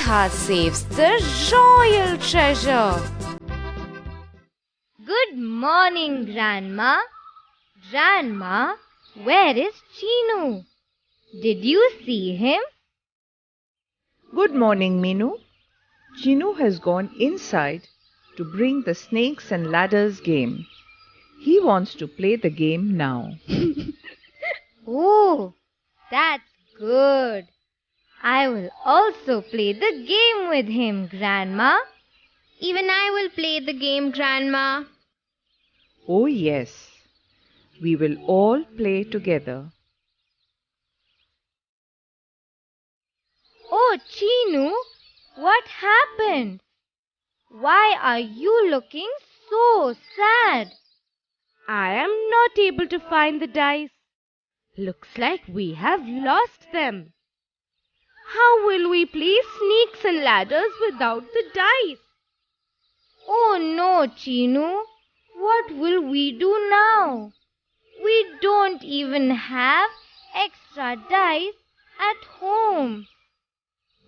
heart saves the royal treasure. Good morning, Grandma. Grandma, where is Chinu? Did you see him? Good morning, Minu. Chinu has gone inside to bring the snakes and ladders game. He wants to play the game now. Oh, that's good. I will also play the game with him, Grandma. Even I will play the game, Grandma. Oh, yes. We will all play together. Oh, Chinu, what happened? Why are you looking so sad? I am not able to find the dice. Looks like we have lost them. How will we play snakes and ladders without the dice? Oh no, Chinu. What will we do now? We don't even have extra dice at home.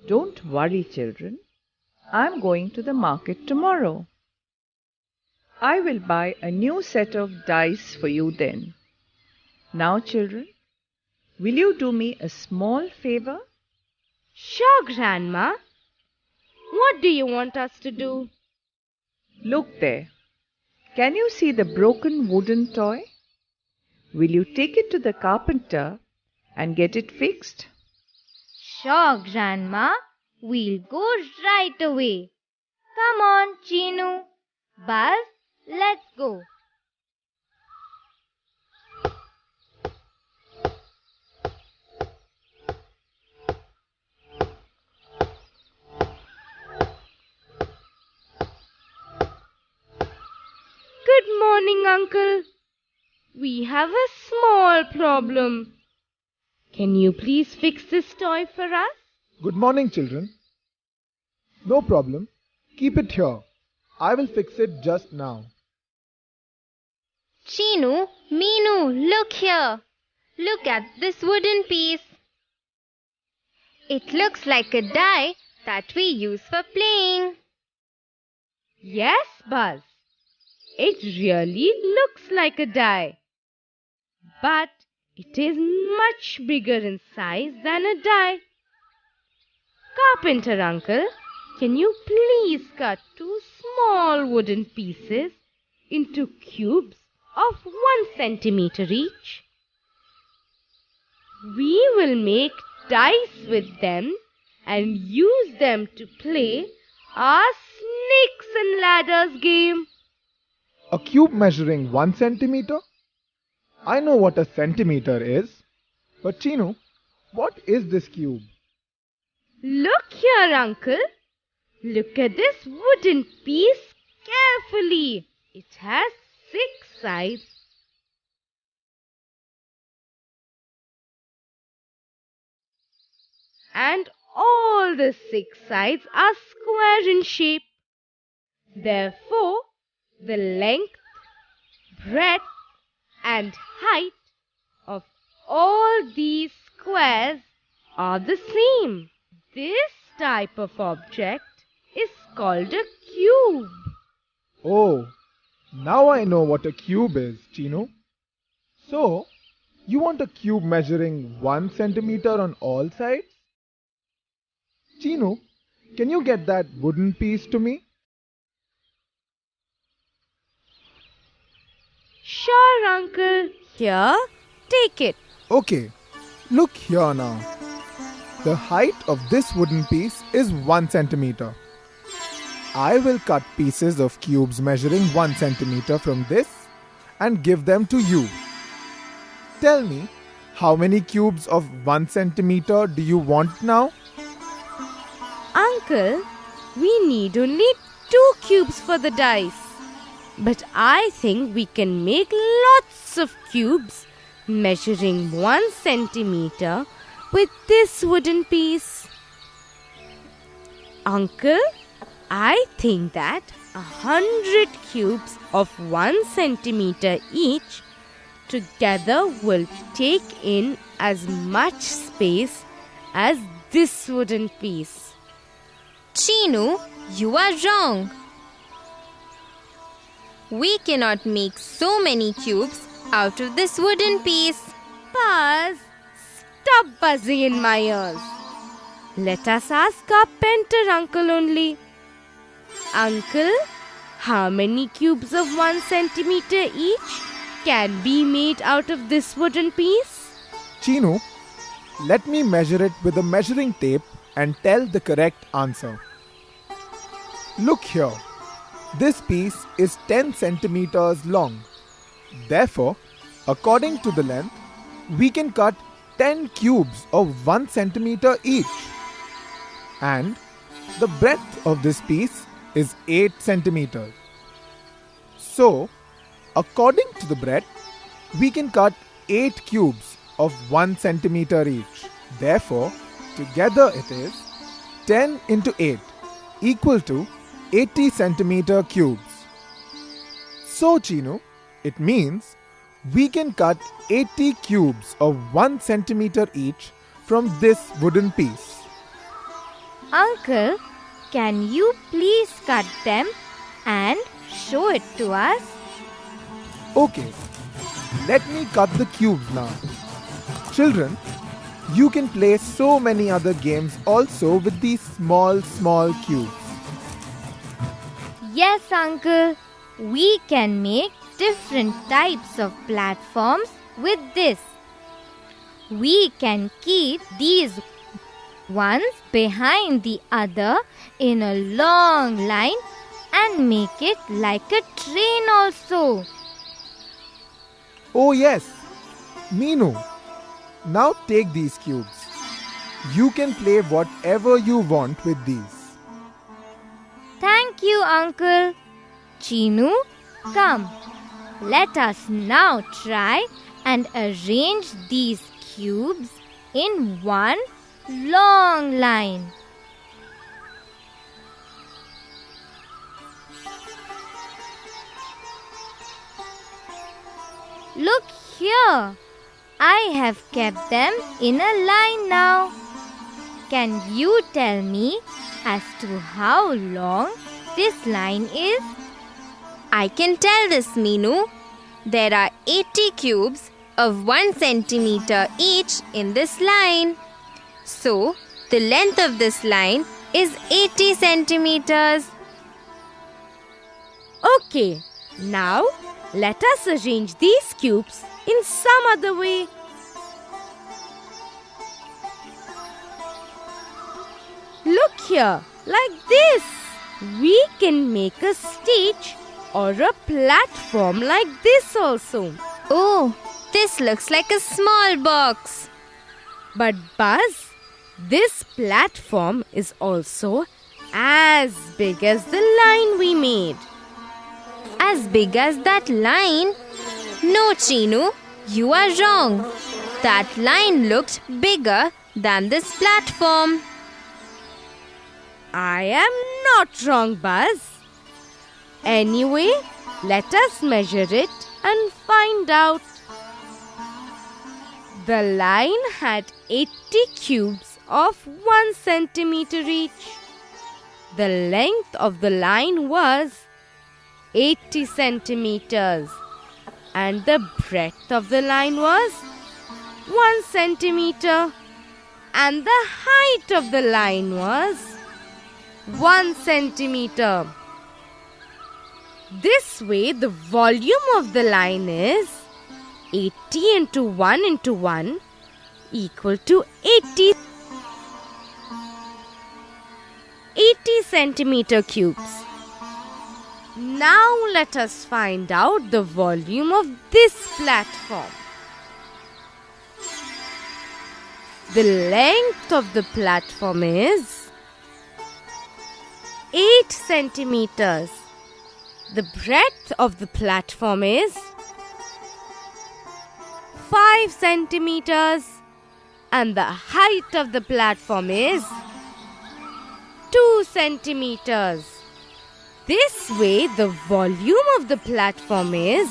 Don't worry, children. I'm going to the market tomorrow. I will buy a new set of dice for you then. Now, children, will you do me a small favor? Sure, Grandma. What do you want us to do? Look there. Can you see the broken wooden toy? Will you take it to the carpenter and get it fixed? Sure, Grandma. We'll go right away. Come on, Chinu. Buzz, let's go. Good morning, Uncle. We have a small problem. Can you please fix this toy for us? Good morning, children. No problem. Keep it here. I will fix it just now. Chinu, Minu, look here. Look at this wooden piece. It looks like a die that we use for playing. Yes, Buzz. It really looks like a die. But it is much bigger in size than a die. Carpenter uncle, can you please cut 2 small wooden pieces into cubes of 1 centimeter each? We will make dice with them and use them to play our snakes and ladders game. A cube measuring 1 centimeter? I know what a centimeter is. But Chinu, what is this cube? Look here, uncle. Look at this wooden piece carefully. It has 6 sides. And all the 6 sides are square in shape. Therefore, the length, breadth, and height of all these squares are the same. This type of object is called a cube. Oh, now I know what a cube is, Chinu. So, you want a cube measuring 1 centimeter on all sides? Chinu, can you get that wooden piece to me? Sure, uncle. Here, take it. Okay, look here now. The height of this wooden piece is 1 centimeter. I will cut pieces of cubes measuring 1 centimeter from this and give them to you. Tell me, how many cubes of 1 centimeter do you want now? Uncle, we need only 2 cubes for the dice. But I think we can make lots of cubes measuring 1 centimeter with this wooden piece. Uncle, I think that 100 cubes of 1 centimeter each together will take in as much space as this wooden piece. Chinu, you are wrong. We cannot make so many cubes out of this wooden piece. Buzz, stop buzzing in my ears. Let us ask our painter uncle only. Uncle, how many cubes of 1 centimeter each can be made out of this wooden piece? Chinu, let me measure it with a measuring tape and tell the correct answer. Look here. This piece is 10 centimeters long. Therefore, according to the length, we can cut 10 cubes of 1 centimeter each. And the breadth of this piece is 8 centimeters. So, according to the breadth, we can cut 8 cubes of 1 centimeter each. Therefore, together it is 10 into 8 equal to 80 centimeter cubes. So, Chinu, it means we can cut 80 cubes of 1 centimeter each from this wooden piece. Uncle, can you please cut them and show it to us? Okay, let me cut the cubes now. Children, you can play so many other games also with these small cubes. Yes, Uncle. We can make different types of platforms with this. We can keep these ones behind the other in a long line and make it like a train also. Oh yes, Meenu, now take these cubes. You can play whatever you want with these. Thank you, Uncle. Chinu, come. Let us now try and arrange these cubes in one long line. Look here. I have kept them in a line now. Can you tell me as to how long this line is? I can tell this, Meenu. There are 80 cubes of 1 centimeter each in this line. So, the length of this line is 80 centimeters. Okay, now let us arrange these cubes in some other way. Look here, like this. We can make a stage or a platform like this also. Oh, this looks like a small box. But Buzz, this platform is also as big as the line we made. As big as that line? No, Chinu, you are wrong. That line looked bigger than this platform. I am not wrong, Buzz. Anyway, let us measure it and find out. The line had 80 cubes of 1 centimeter each. The length of the line was 80 centimeters and the breadth of the line was 1 centimeter and the height of the line was 1 centimeter. This way, the volume of the line is 80 into 1 into 1 equal to 80 centimeter cubes. Now let us find out the volume of this platform. The length of the platform is 8 centimeters. The breadth of the platform is 5 centimeters and the height of the platform is 2 centimeters. This way, the volume of the platform is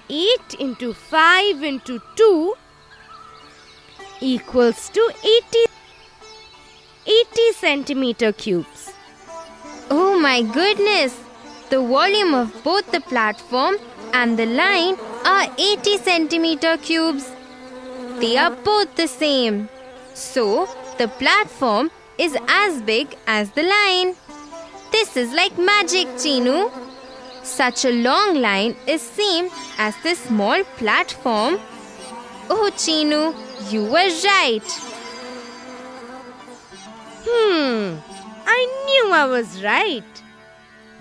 8 into 5 into 2 equals to 80 centimeter cubes. Oh my goodness! The volume of both the platform and the line are 80 centimeter cubes. They are both the same. So, the platform is as big as the line. This is like magic, Chinu. Such a long line is same as this small platform. Oh, Chinu, you were right. I knew I was right.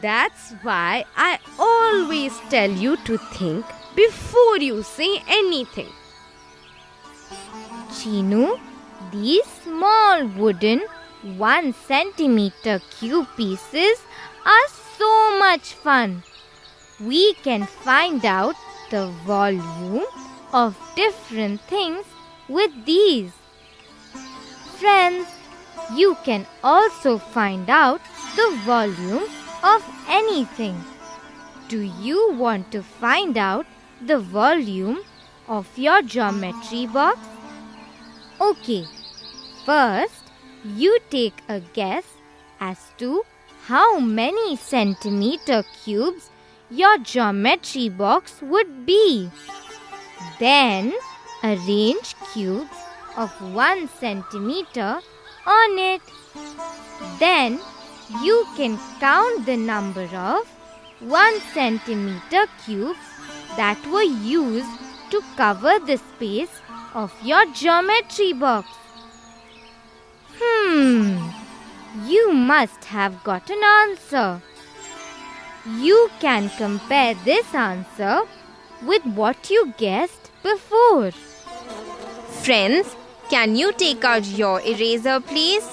That's why I always tell you to think before you say anything. Chinu, these small wooden 1 centimeter cube pieces are so much fun. We can find out the volume of different things with these. Friends, you can also find out the volume of anything. Do you want to find out the volume of your geometry box? Okay, first you take a guess as to how many centimeter cubes your geometry box would be. Then arrange cubes of 1 centimeter on it. Then you can count the number of 1 centimeter cubes that were used to cover the space of your geometry box. You must have got an answer. You can compare this answer with what you guessed before. Friends, can you take out your eraser, please?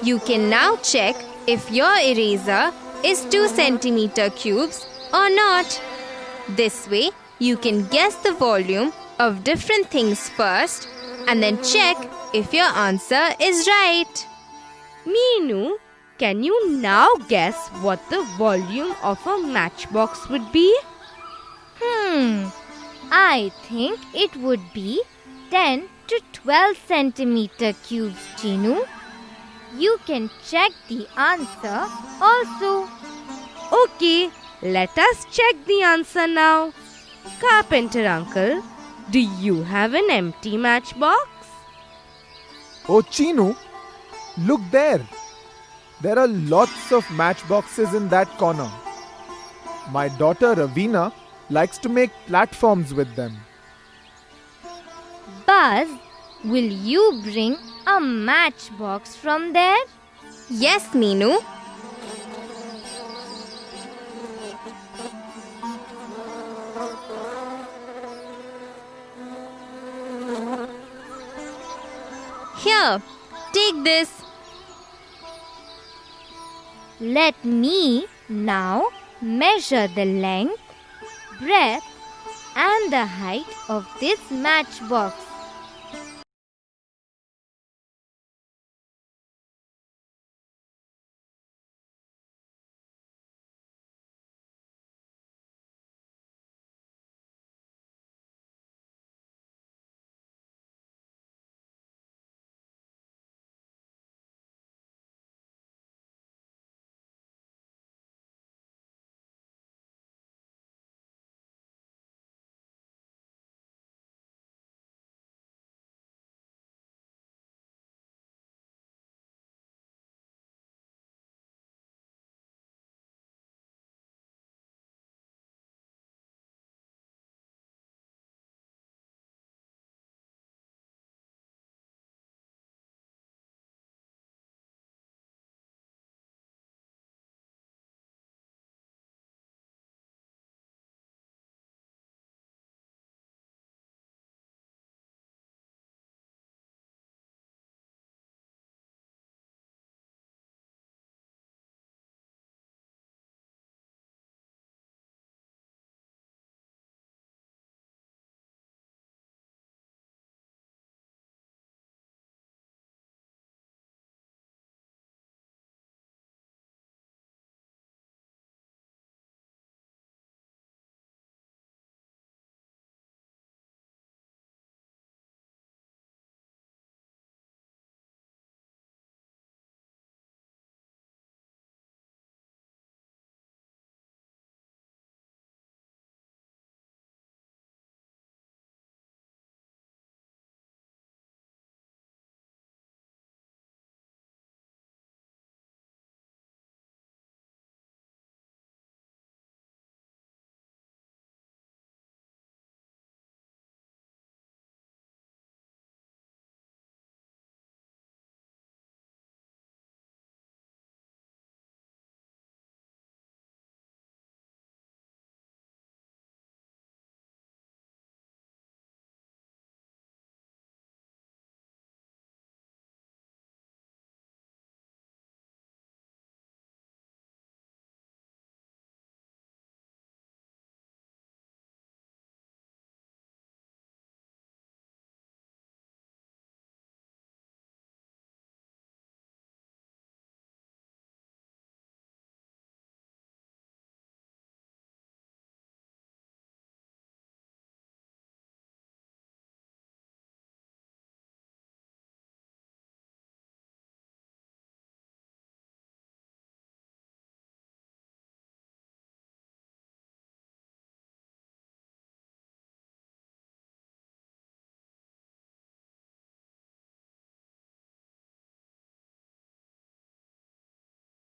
You can now check if your eraser is 2 centimeter cubes or not. This way, you can guess the volume of different things first and then check if your answer is right. Meenu, can you now guess what the volume of a matchbox would be? I think it would be 10 to 12 centimeter cubes, Chinu. You can check the answer also. Okay, let us check the answer now. Carpenter uncle, do you have an empty matchbox? Oh, Chinu, look there. There are lots of matchboxes in that corner. My daughter Ravina likes to make platforms with them. Buzz, will you bring a matchbox from there? Yes, Meenu. Here, take this. Let me now measure the length, breadth and the height of this matchbox.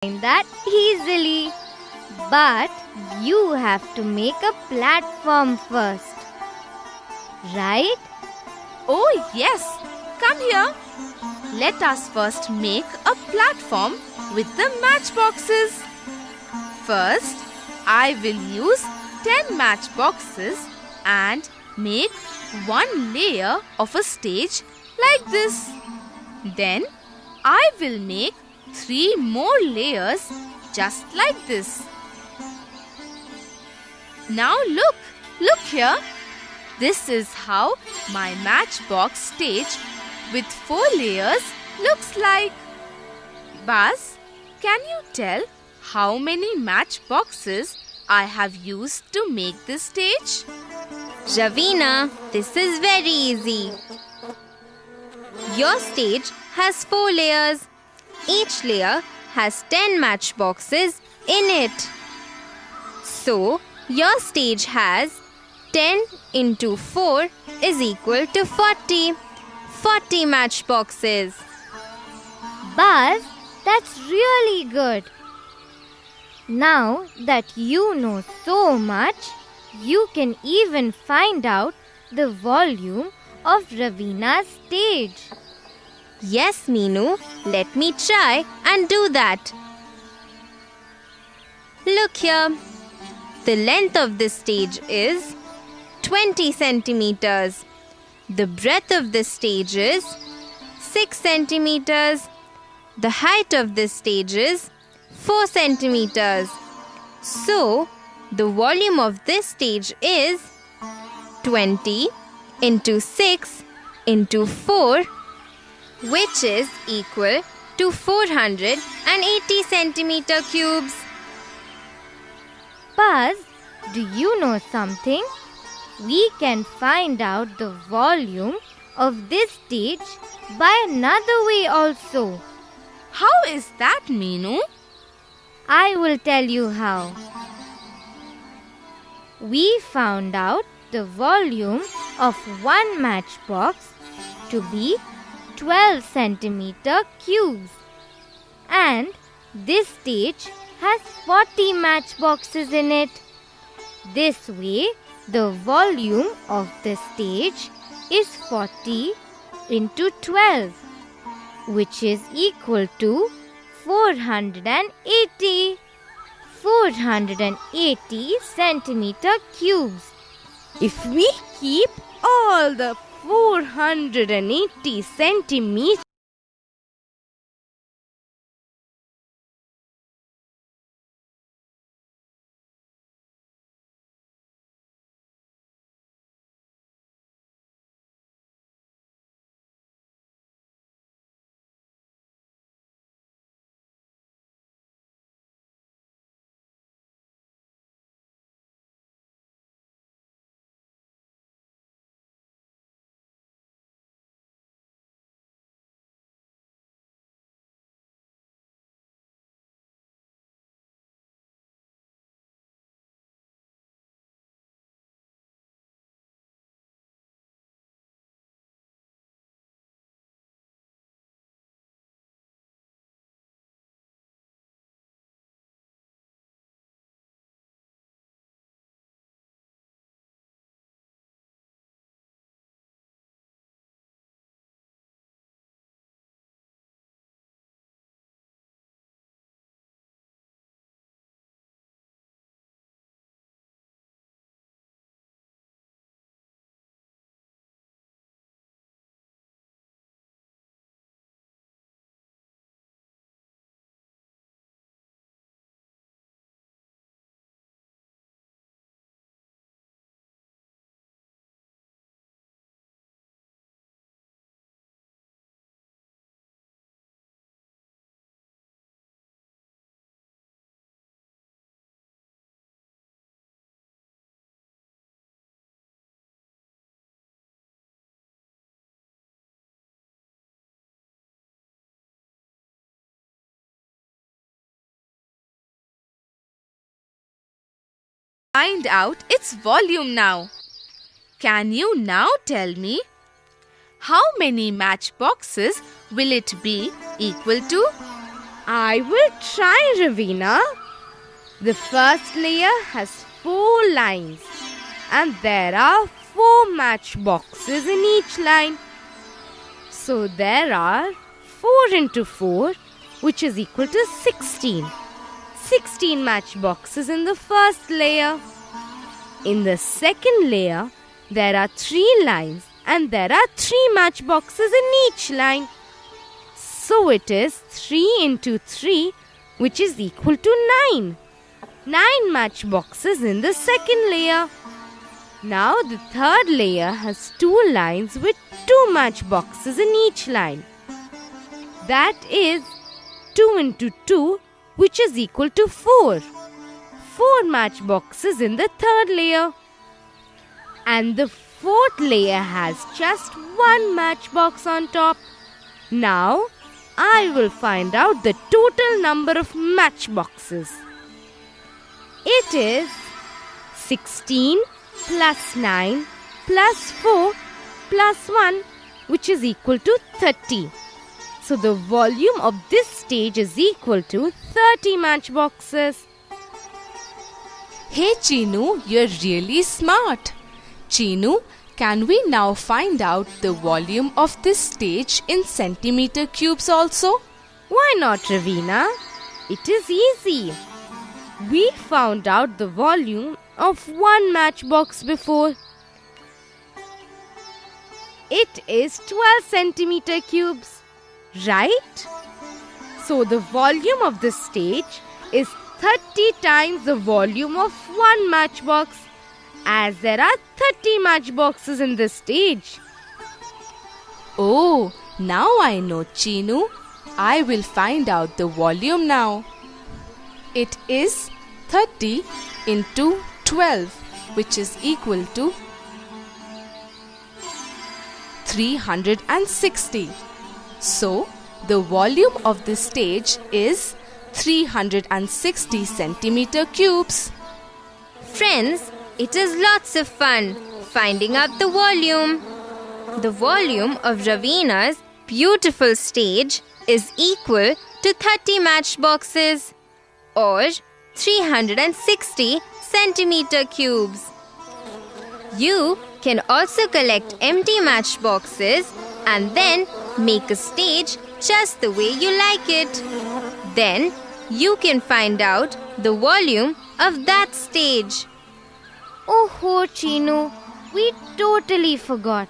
find that easily. But you have to make a platform first. Right? Oh yes, come here. Let us first make a platform with the matchboxes. First, I will use 10 matchboxes and make one layer of a stage like this. Then, I will make 3 more layers just like this. Now look here. This is how my matchbox stage with 4 layers looks like. Buzz, can you tell how many matchboxes I have used to make this stage? Ravina, this is very easy. Your stage has 4 layers. Each layer has 10 matchboxes in it. So, your stage has 10 into 4 is equal to 40. 40 matchboxes. Buzz, that's really good. Now that you know so much, you can even find out the volume of Ravina's stage. Yes, Meenu, let me try and do that. Look here. The length of this stage is 20 centimeters. The breadth of this stage is 6 centimeters. The height of this stage is 4 centimeters. So, the volume of this stage is 20 into 6 into 4, which is equal to 480 centimeter cubes. Buzz, do you know something? We can find out the volume of this stage by another way also. How is that, Meenu? I will tell you how. We found out the volume of one matchbox to be 12 centimeter cubes. And this stage has 40 matchboxes in it. This way, the volume of the stage is 40 into 12, which is equal to 480. 480 centimeter cubes. If we keep all the 480 centimeters find out its volume now. Can you now tell me how many matchboxes will it be equal to? I will try, Ravina. The first layer has 4 lines and there are 4 matchboxes in each line. So there are 4 into 4, which is equal to 16. 16 matchboxes in the first layer. In the second layer, there are 3 lines and there are 3 matchboxes in each line. So it is 3 into 3, which is equal to 9. 9 matchboxes in the second layer. Now the third layer has 2 lines with 2 matchboxes in each line. That is 2 into 2, which is equal to 4. 4 matchboxes in the third layer. And the fourth layer has just 1 matchbox on top. Now I will find out the total number of matchboxes. It is 16 plus 9 plus 4 plus 1, which is equal to 30. So the volume of this stage is equal to 30 matchboxes. Hey Chinu, you're really smart. Chinu, can we now find out the volume of this stage in centimeter cubes also? Why not, Ravina? It is easy. We found out the volume of 1 matchbox before. It is 12 centimeter cubes, right? So the volume of this stage is 30 times the volume of 1 matchbox, as there are 30 matchboxes in this stage. Oh, now I know, Chinu. I will find out the volume now. It is 30 into 12, which is equal to 360. So, the volume of this stage is 360 centimeter cubes. Friends, it is lots of fun finding out the volume. The volume of Ravina's beautiful stage is equal to 30 matchboxes or 360 centimeter cubes. You can also collect empty matchboxes and then make a stage just the way you like it. Then you can find out the volume of that stage. Oh, Chinu, we totally forgot.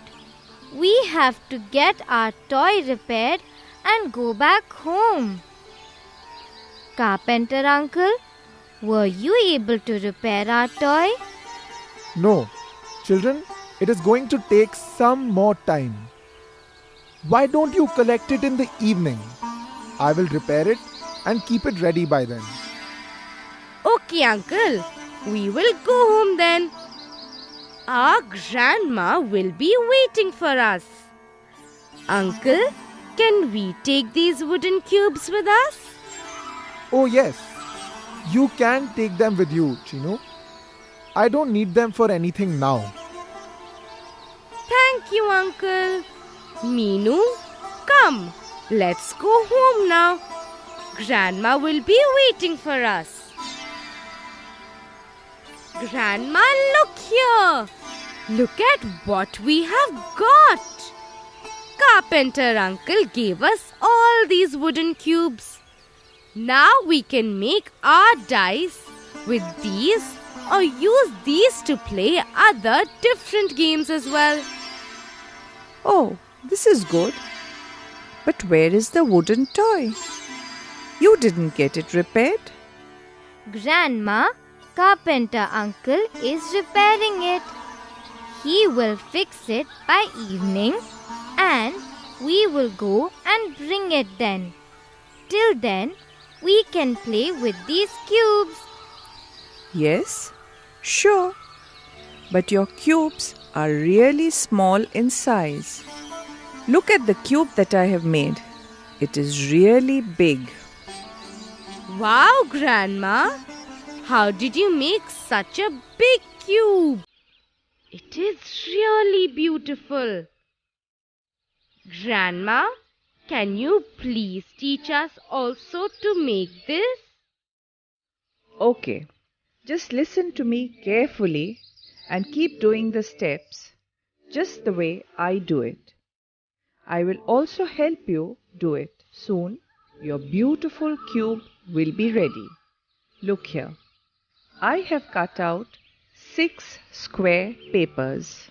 We have to get our toy repaired and go back home. Carpenter uncle, were you able to repair our toy? No, children, it is going to take some more time. Why don't you collect it in the evening? I will repair it and keep it ready by then. Okay, uncle. We will go home then. Our grandma will be waiting for us. Uncle, can we take these wooden cubes with us? Oh yes, you can take them with you, Chinu. I don't need them for anything now. Thank you, uncle. Meenu, come. Let's go home now. Grandma will be waiting for us. Grandma, look here. Look at what we have got. Carpenter uncle gave us all these wooden cubes. Now we can make our dice with these or use these to play other different games as well. Oh, this is good. But where is the wooden toy? You didn't get it repaired? Grandma, carpenter uncle is repairing it. He will fix it by evening and we will go and bring it then. Till then, we can play with these cubes. Yes, sure. But your cubes are really small in size. Look at the cube that I have made. It is really big. Wow, Grandma! How did you make such a big cube? It is really beautiful. Grandma, can you please teach us also to make this? Okay, just listen to me carefully and keep doing the steps just the way I do it. I will also help you do it. Soon your beautiful cube will be ready. Look here. I have cut out 6 square papers.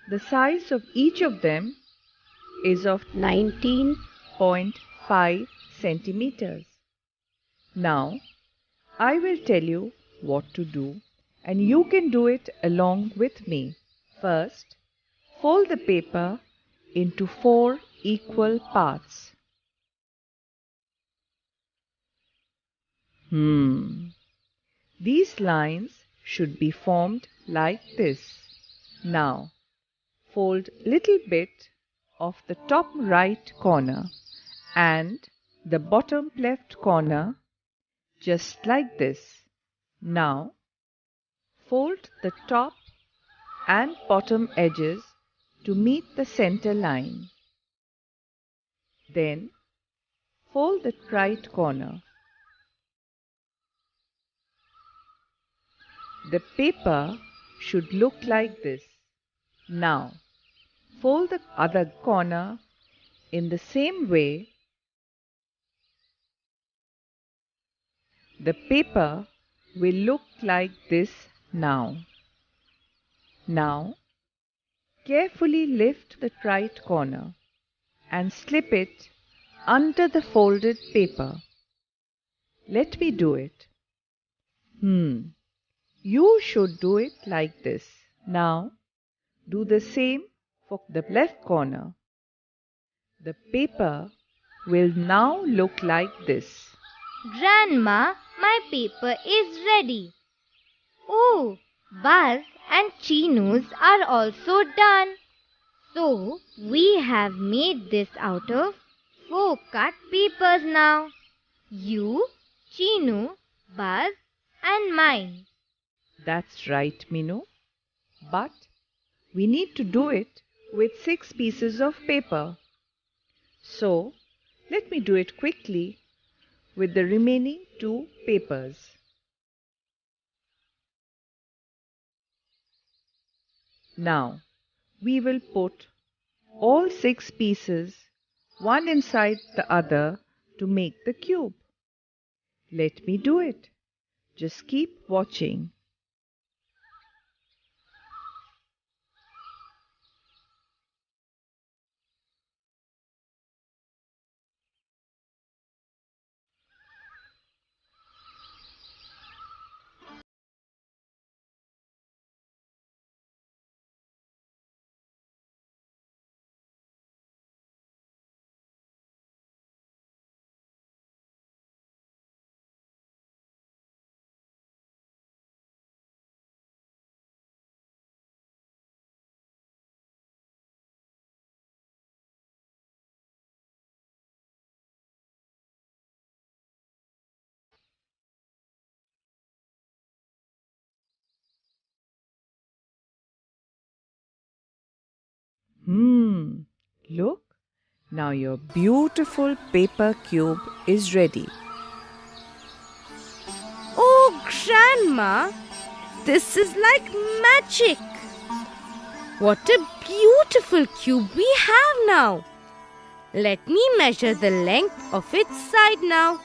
The size of each of them is of 19.5 centimeters. Now, I will tell you what to do and you can do it along with me. First, fold the paper into 4 equal parts. These lines should be formed like this. Now, fold little bit of the top right corner and the bottom left corner just like this. Now, fold the top and bottom edges to meet the center line. Then, fold the right corner. The paper should look like this. Now, fold the other corner in the same way. The paper will look like this now. Now, carefully lift the right corner and slip it under the folded paper. Let me do it. You should do it like this. Now, do the same for the left corner. The paper will now look like this. Grandma, my paper is ready. Oh, Buzz and Chinu's are also done. So, we have made this out of 4 cut papers now. You, Chinu, Buzz and mine. That's right, Minu. But we need to do it with 6 pieces of paper. So, let me do it quickly with the remaining 2 papers. Now, we will put all 6 pieces one inside the other to make the cube. Let me do it. Just keep watching. Look, now your beautiful paper cube is ready. Oh, Grandma, this is like magic. What a beautiful cube we have now. Let me measure the length of its side now.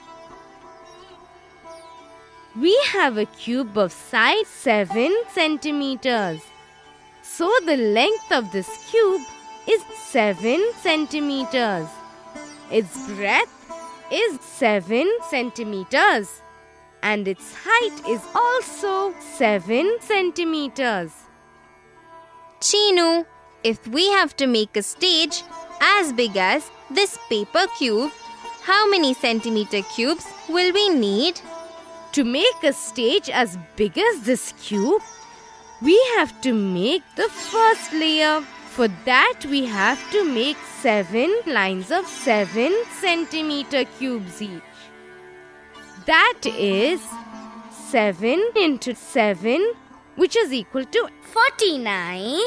We have a cube of size 7 centimeters. So the length of this cube is 7 centimeters. Its breadth is 7 centimeters. And its height is also 7 centimeters. Chinu, if we have to make a stage as big as this paper cube, how many centimeter cubes will we need? To make a stage as big as this cube, we have to make the first layer. For that, we have to make 7 lines of 7 centimeter cubes each. That is 7 into 7, which is equal to 49.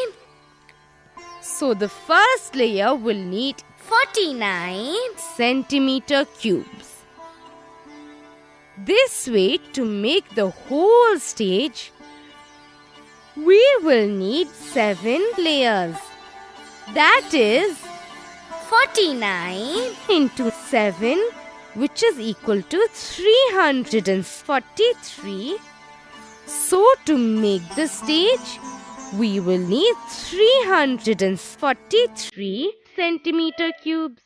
So the first layer will need 49 centimeter cubes. This way, to make the whole stage, we will need 7 layers. That is 49 into 7, which is equal to 343. So to make the stage, we will need 343 centimeter cubes.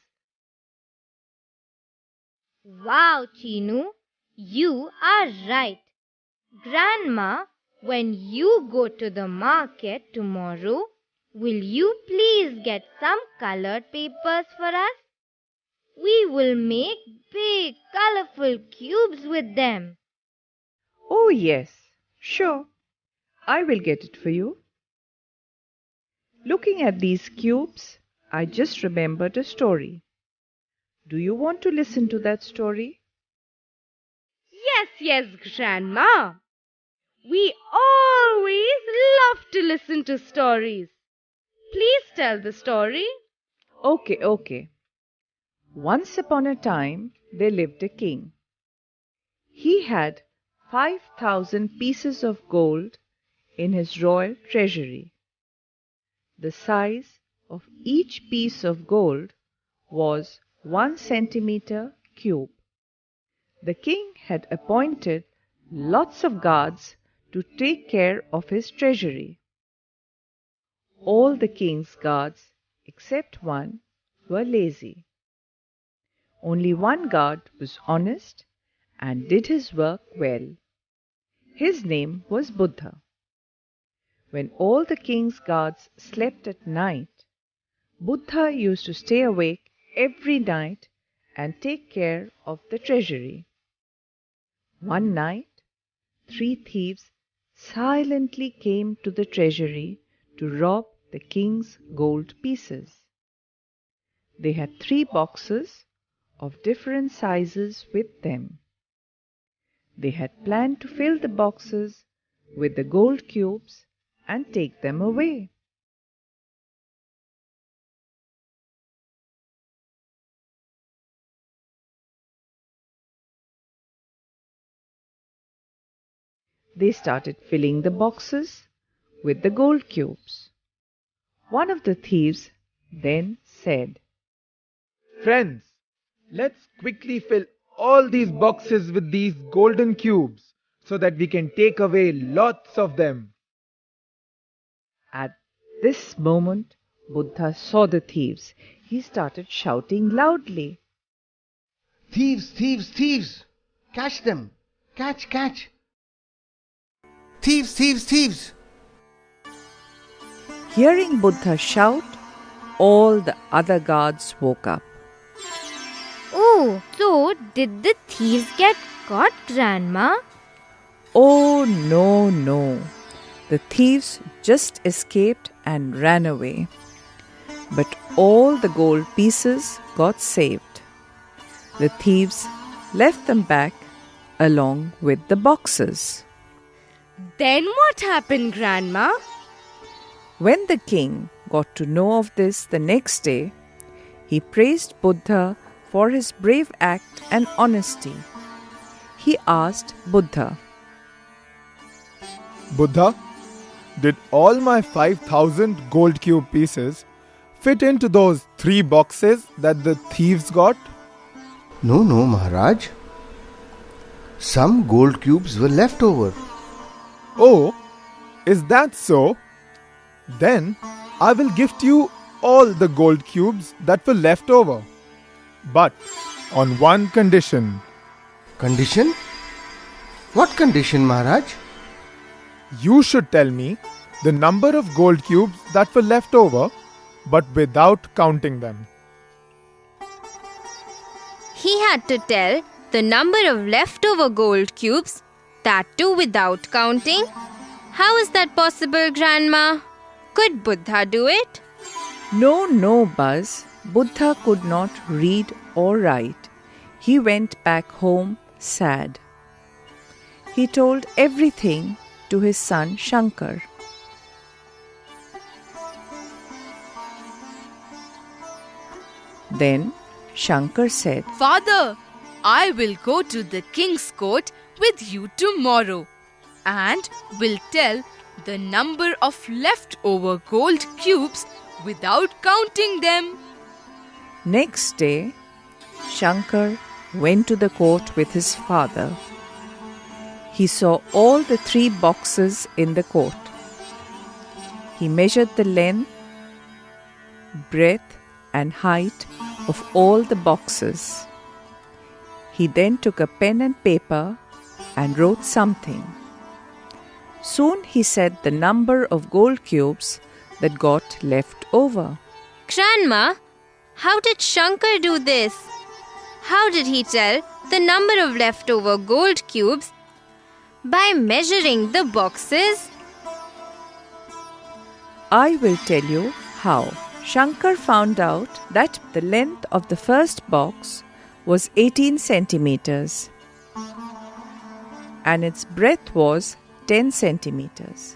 Wow, Chinu, you are right. Grandma, when you go to the market tomorrow, will you please get some colored papers for us? We will make big colorful cubes with them. Oh, yes, sure. I will get it for you. Looking at these cubes, I just remembered a story. Do you want to listen to that story? Yes, Grandma. We always love to listen to stories. Please tell the story. Okay. Once upon a time, there lived a king. He had 5,000 pieces of gold in his royal treasury. The size of each piece of gold was 1 centimeter cube. The king had appointed lots of guards to take care of his treasury. All the king's guards, except one, were lazy. Only one guard was honest and did his work well. His name was Buddha. When all the king's guards slept at night, Buddha used to stay awake every night and take care of the treasury. One night, 3 thieves silently came to the treasury to rob the king's gold pieces. They had 3 boxes of different sizes with them. They had planned to fill the boxes with the gold cubes and take them away. They started filling the boxes with the gold cubes. One of the thieves then said, Friends, let's quickly fill all these boxes with these golden cubes so that we can take away lots of them. At this moment, Buddha saw the thieves. He started shouting loudly, Thieves, thieves, thieves! Catch them! Catch, catch! Thieves, thieves, thieves! Hearing Buddha shout, all the other guards woke up. Oh, so did the thieves get caught, Grandma? Oh, no. The thieves just escaped and ran away. But all the gold pieces got saved. The thieves left them back along with the boxes. Then what happened, Grandma? When the king got to know of this the next day, he praised Buddha for his brave act and honesty. He asked Buddha, Buddha, did all my 5,000 gold cube pieces fit into those 3 boxes that the thieves got? No, Maharaj. Some gold cubes were left over. Oh, is that so? Then I will gift you all the gold cubes that were left over. But on one condition. Condition? What condition, Maharaj? You should tell me the number of gold cubes that were left over, but without counting them. He had to tell the number of leftover gold cubes, that too without counting. How is that possible, Grandma? Could Buddha do it? No, Buzz. Buddha could not read or write. He went back home sad. He told everything to his son Shankar. Then Shankar said, Father, I will go to the king's court with you tomorrow and will tell the number of leftover gold cubes without counting them. Next day, Shankar went to the court with his father. He saw all the 3 boxes in the court. He measured the length, breadth, and height of all the boxes. He then took a pen and paper and wrote something. Soon he said the number of gold cubes that got left over. Grandma, how did Shankar do this? How did he tell the number of leftover gold cubes? By measuring the boxes? I will tell you how. Shankar found out that the length of the first box was 18 centimeters and its breadth was 10 centimeters.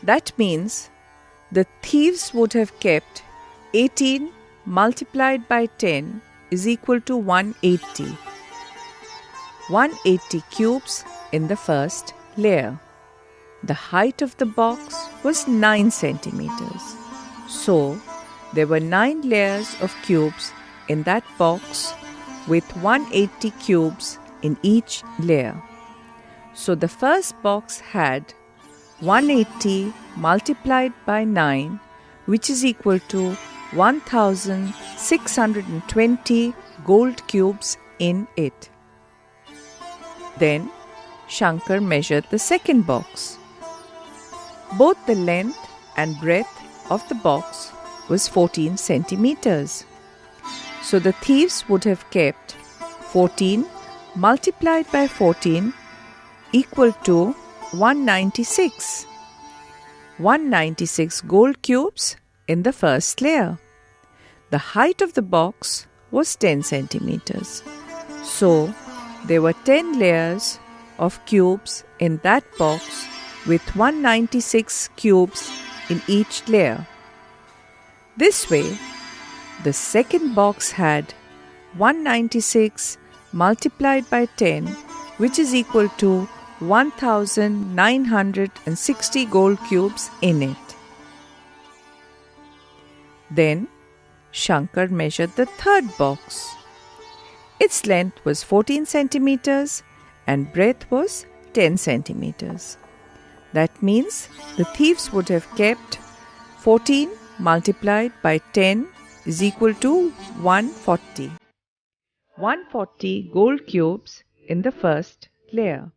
That means the thieves would have kept 18 multiplied by 10 is equal to 180. 180 cubes in the first layer. The height of the box was 9 centimeters. So, there were 9 layers of cubes in that box with 180 cubes in each layer. So, the first box had 180 multiplied by 9, which is equal to 1620 gold cubes in it. Then, Shankar measured the second box. Both the length and breadth of the box was 14 centimeters. So the thieves would have kept 14 multiplied by 14 equal to 196. 196 gold cubes in the first layer. The height of the box was 10 centimeters. So there were 10 layers of cubes in that box with 196 cubes in each layer. This way, the second box had 196 multiplied by 10, which is equal to 1960 gold cubes in it. Then, Shankar measured the third box. Its length was 14 centimeters and breadth was 10 centimeters. That means the thieves would have kept 14 multiplied by 10 is equal to 140. 140 gold cubes in the first layer.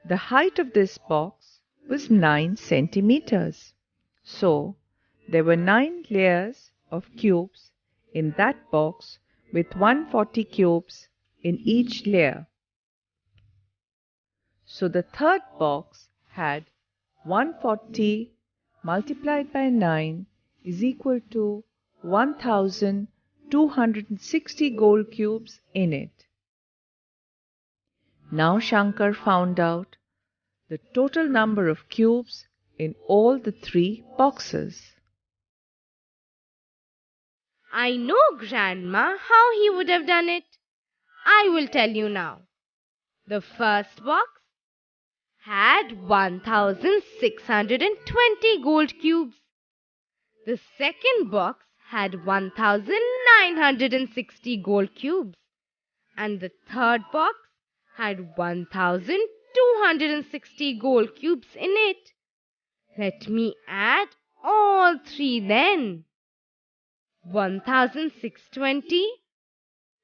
The height of this box was 9 centimeters. So, there were 9 layers of cubes in that box with 140 cubes in each layer. So, the third box had 140 multiplied by 9 is equal to 1260 gold cubes in it. Now Shankar found out the total number of cubes in all the 3 boxes. I know, Grandma, how he would have done it. I will tell you now. The first box had 1620 gold cubes. The second box had 1960 gold cubes. And the third box had 1260 gold cubes in it. Let me add all 3 then. 1620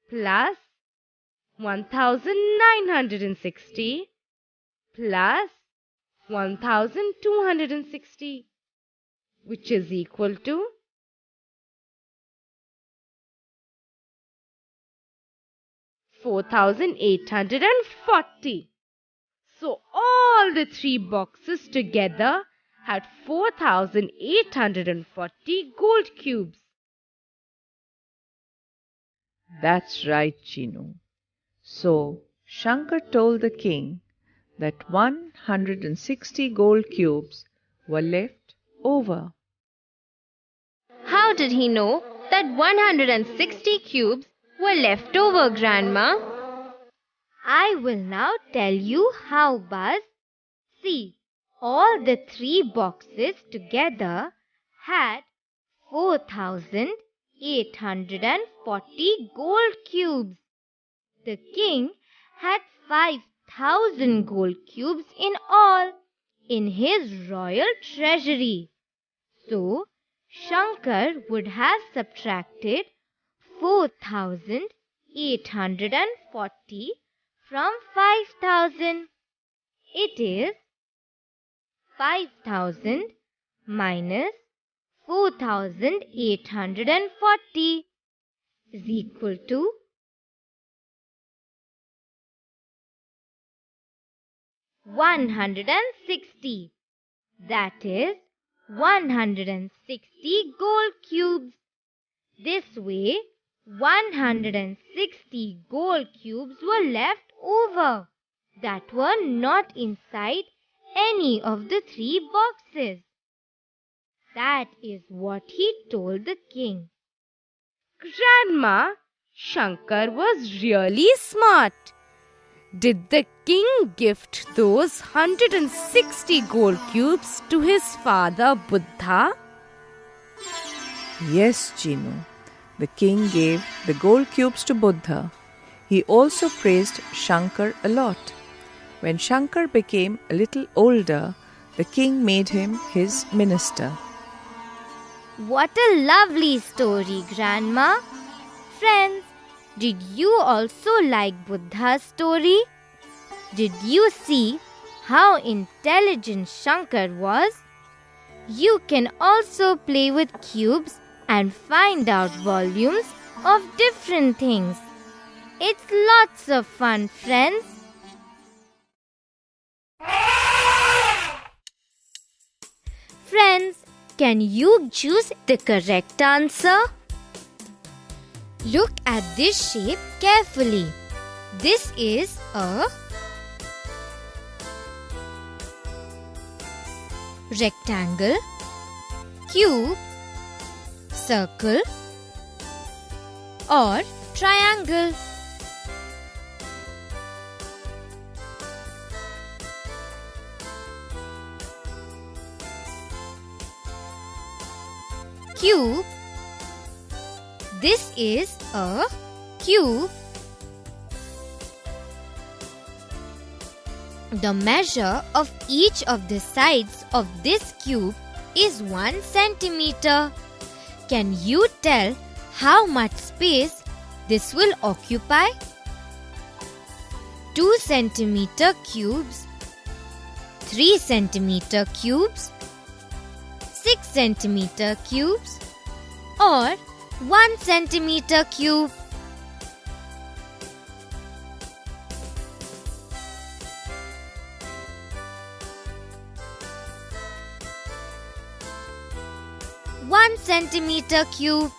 plus 1960 plus 1260, which is equal to 4840. So all the 3 boxes together had 4840 gold cubes. That's right, Chinu. So Shankar told the king that 160 gold cubes were left over. How did he know that but 160 cubes were left over, Grandma. I will now tell you how, Buzz. See, all the 3 boxes together had 4,840 gold cubes. The king had 5,000 gold cubes in all in his royal treasury. So, Shankar would have subtracted 4,840 from 5,000. It is 5,000 minus 4,840 is equal to 160. That is 160 gold cubes. This way, 160 gold cubes were left over that were not inside any of the 3 boxes. That is what he told the king. Grandma, Shankar was really smart. Did the king gift those 160 gold cubes to his father Buddha? Yes, Chinu. The king gave the gold cubes to Buddha. He also praised Shankar a lot. When Shankar became a little older, the king made him his minister. What a lovely story, Grandma. Friends, did you also like Buddha's story? Did you see how intelligent Shankar was? You can also play with cubes and find out volumes of different things. It's lots of fun, friends. Friends, can you choose the correct answer? Look at this shape carefully. This is a rectangle, cube, circle, or triangle. Cube. This is a cube. The measure of each of the sides of this cube is 1 centimeter. Can you tell how much space this will occupy? 2 centimeter cubes, 3 centimeter cubes, 6 centimeter cubes, or 1 centimeter cube. One centimeter cube.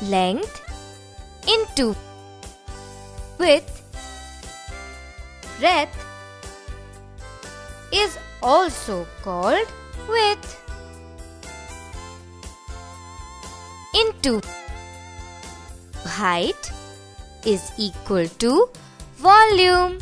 Length into width, breadth is also called width. Into height is equal to volume.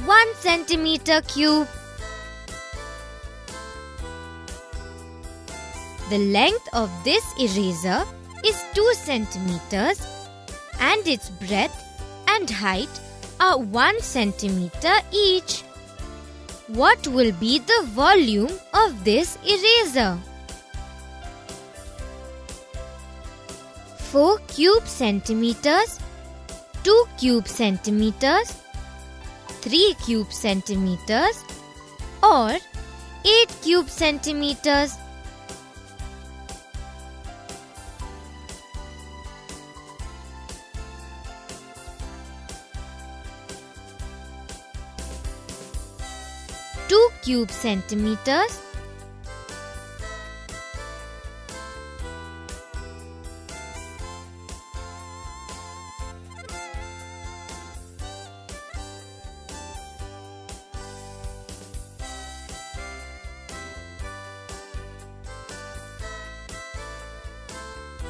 One centimeter cube. The length of this eraser is 2 centimeters and its breadth and height are 1 centimeter each. What will be the volume of this eraser? 4 cube centimeters, 2 cube centimeters, 3 cube centimeters, or 8 cube centimeters. Two cube centimeters,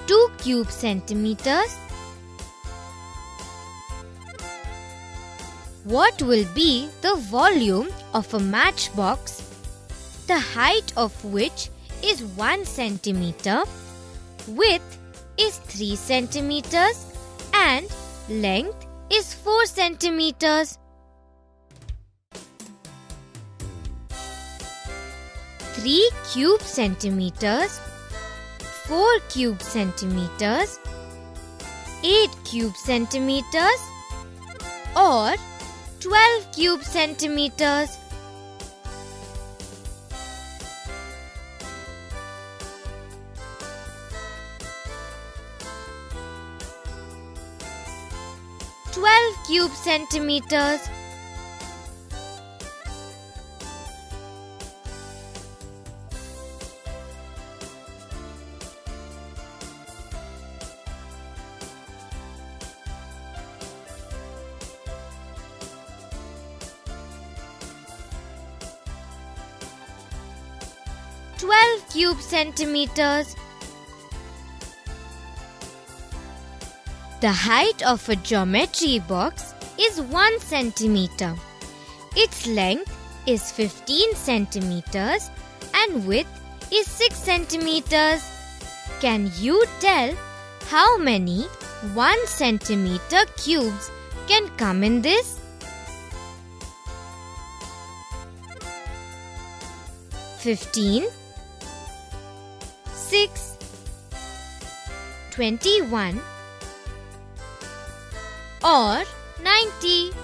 2 cube centimeters? What will be the volume of a matchbox, the height of which is 1 centimeter, width is 3 centimeters and length is 4 centimeters? 3 cube centimeters, 4 cube centimeters, 8 cube centimeters, or 12 cube centimeters? Cube centimeters. Cube centimeters. The height of a geometry box is 1 centimeter. Its length is 15 centimeters and width is 6 centimeters. Can you tell how many 1 centimeter cubes can come in this? 15, 6, 21 or 90.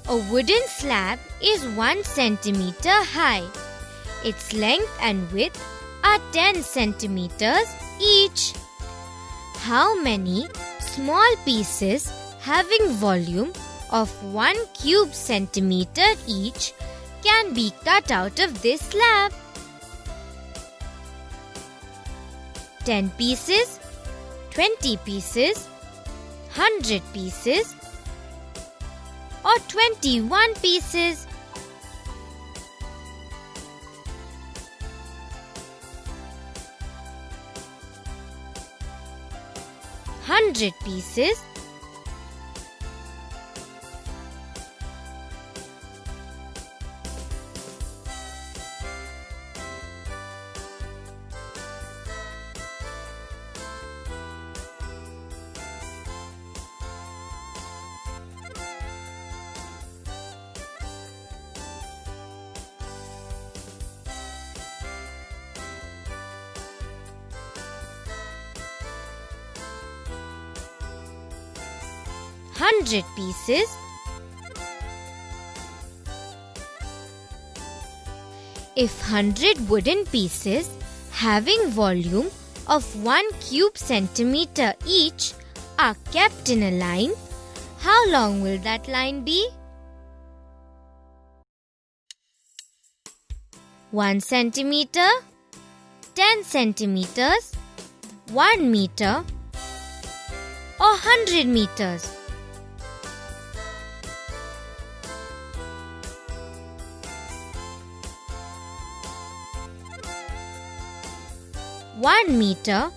A wooden slab is 1 centimeter high. Its length and width are 10 centimeters each. How many small pieces having volume of 1 cube centimeter each can be cut out of this slab? 10 pieces, 20 pieces, 100 pieces, or 21 pieces? Hundred pieces, 100 pieces, if 100 wooden pieces having volume of 1 cube centimeter each are kept in a line, how long will that line be? 1 centimeter, 10 centimeters, 1 meter, or 100 meters? 1 meter,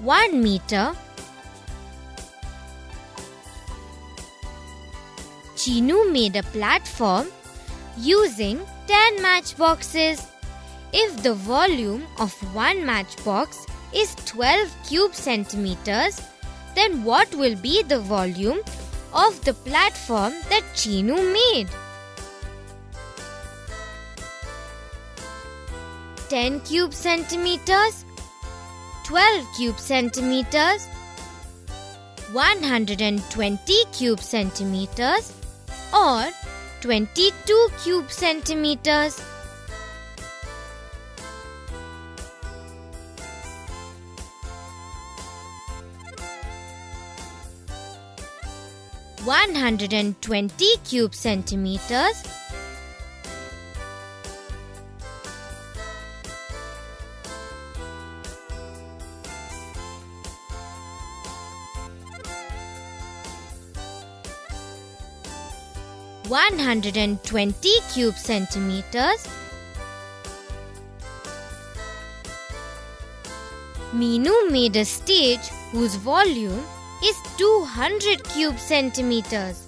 1 meter, Chinu made a platform using 10 matchboxes. If the volume of one matchbox is 12 cube centimeters, then what will be the volume of the platform that Chinu made? 10 cube centimeters, 12 cube centimeters, 120 cube centimeters, or 22 cube centimeters. One 120 cube centimeters, 120 cube centimeters. Meenu made a stage whose volume is 200 cube centimeters.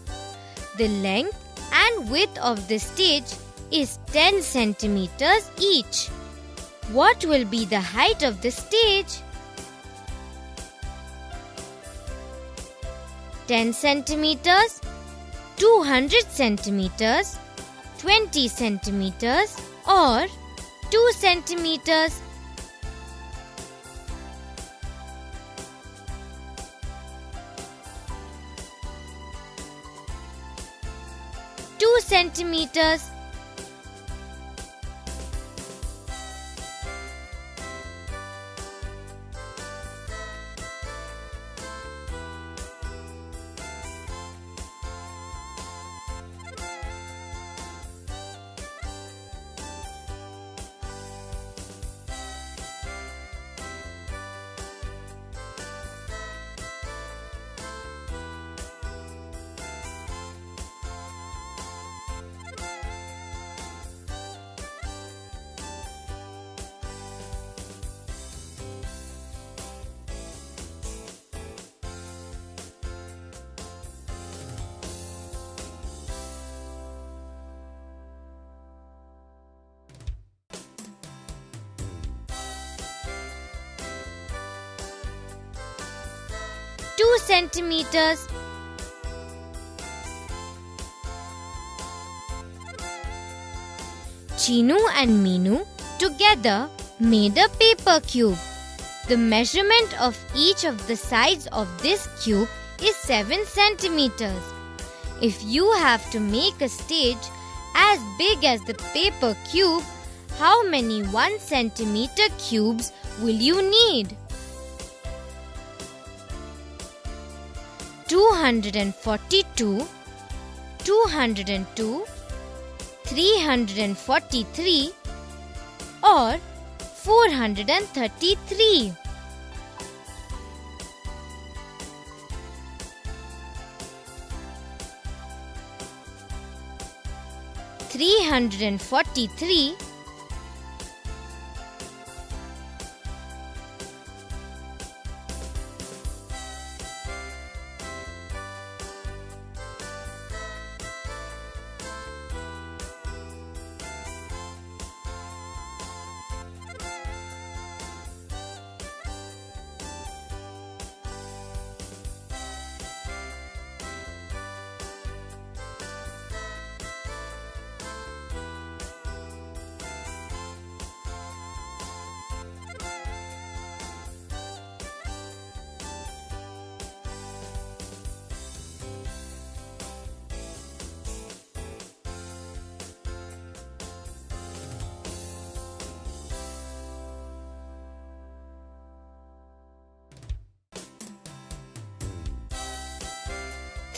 The length and width of the stage is 10 centimeters each. What will be the height of the stage? 10 centimeters, 200 centimeters, 20 centimeters, or 2 centimeters. Centimeters. Centimeters. Chinu and Meenu together made a paper cube. The measurement of each of the sides of this cube is 7 centimeters. If you have to make a stage as big as the paper cube, how many 1 centimeter cubes will you need? 242, 202, 343, or 433. Three hundred and 43,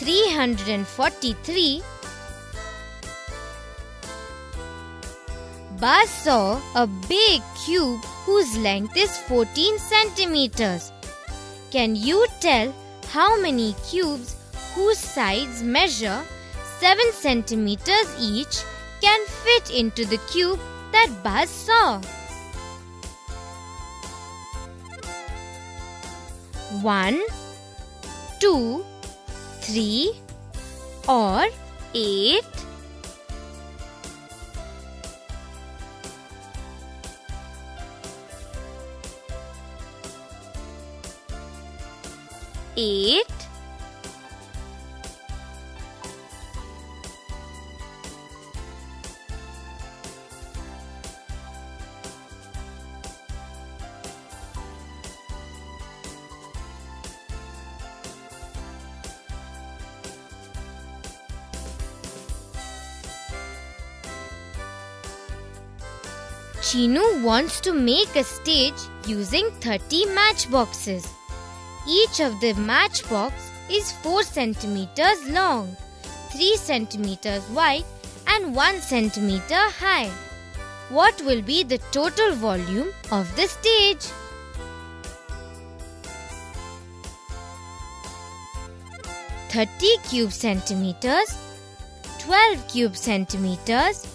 343. Buzz saw a big cube whose length is 14 centimeters. Can you tell how many cubes whose sides measure 7 centimeters each can fit into the cube that Buzz saw? 1, 2, 3, or 8, 8, 'Chinu wants to make a stage using 30 matchboxes. Each of the matchbox is 4 centimeters long, 3 centimeters wide and 1 centimeter high. What will be the total volume of the stage? "30 cube centimeters, 12 cube centimeters,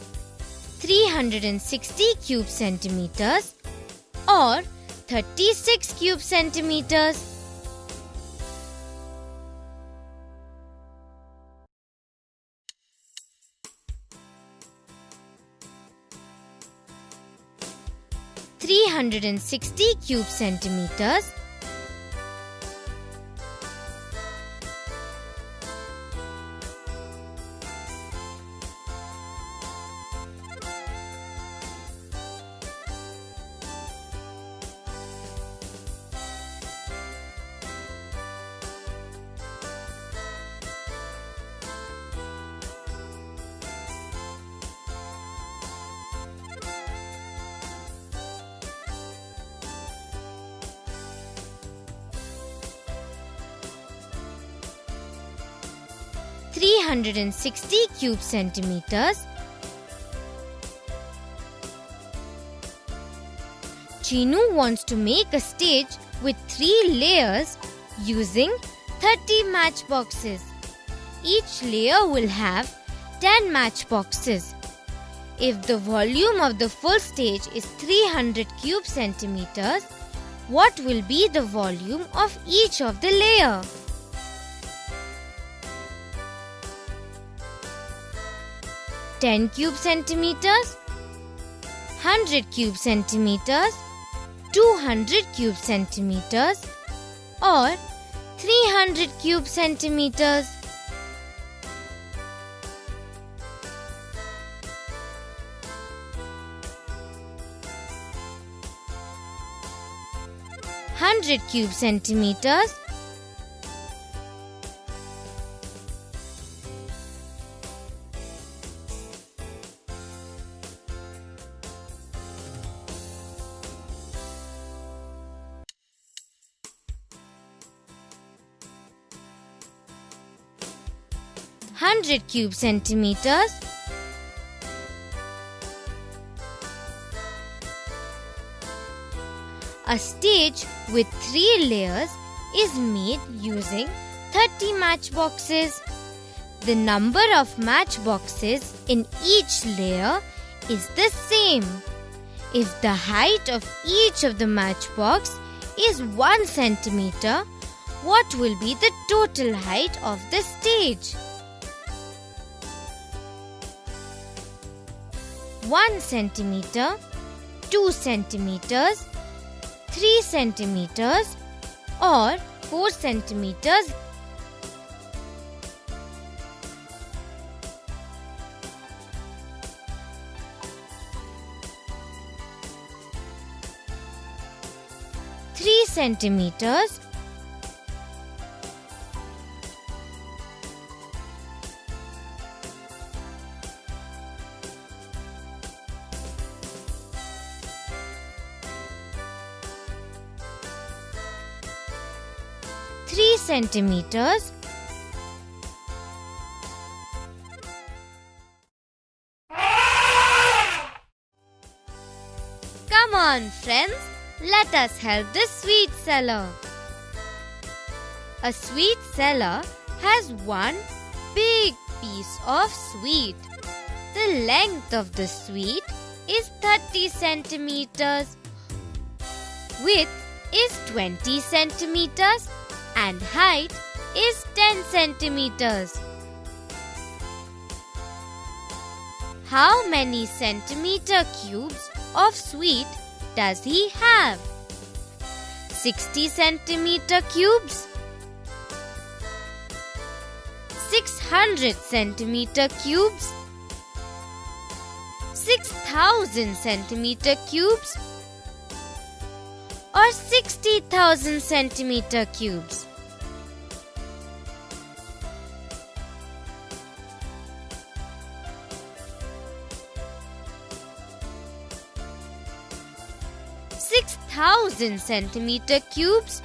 360 cube centimeters or 36 cube centimeters?" "360 cube centimeters, 360 cube centimeters. Chinu wants to make a stage with 3 layers using 30 matchboxes. Each layer will have 10 matchboxes. If the volume of the full stage is 300 cube centimeters, what will be the volume of each of the layer? "10 cube centimeters, 100 cube centimeters, 200 cube centimeters or 300 cube centimeters?" "100 cube centimeters, 100 cube centimeters, A stage with 3 layers is made using 30 matchboxes. The number of matchboxes in each layer is the same. If the height of each of the matchbox is 1 centimeter, what will be the total height of the stage? 1 centimeter, 2 centimeters, 3 centimeters or 4 centimeters. Three centimeters, centimeters, Come on, friends, let us help the sweet seller. A sweet seller has one big piece of sweet. The length of the sweet is 30 centimeters. Width is 20 centimeters and height is 10 centimeters. How many centimeter cubes of sweet does he have? 60 centimeter cubes? 600 centimeter cubes? 6,000 centimeter cubes? Or 60,000 centimeter cubes? Thousand centimeter cubes.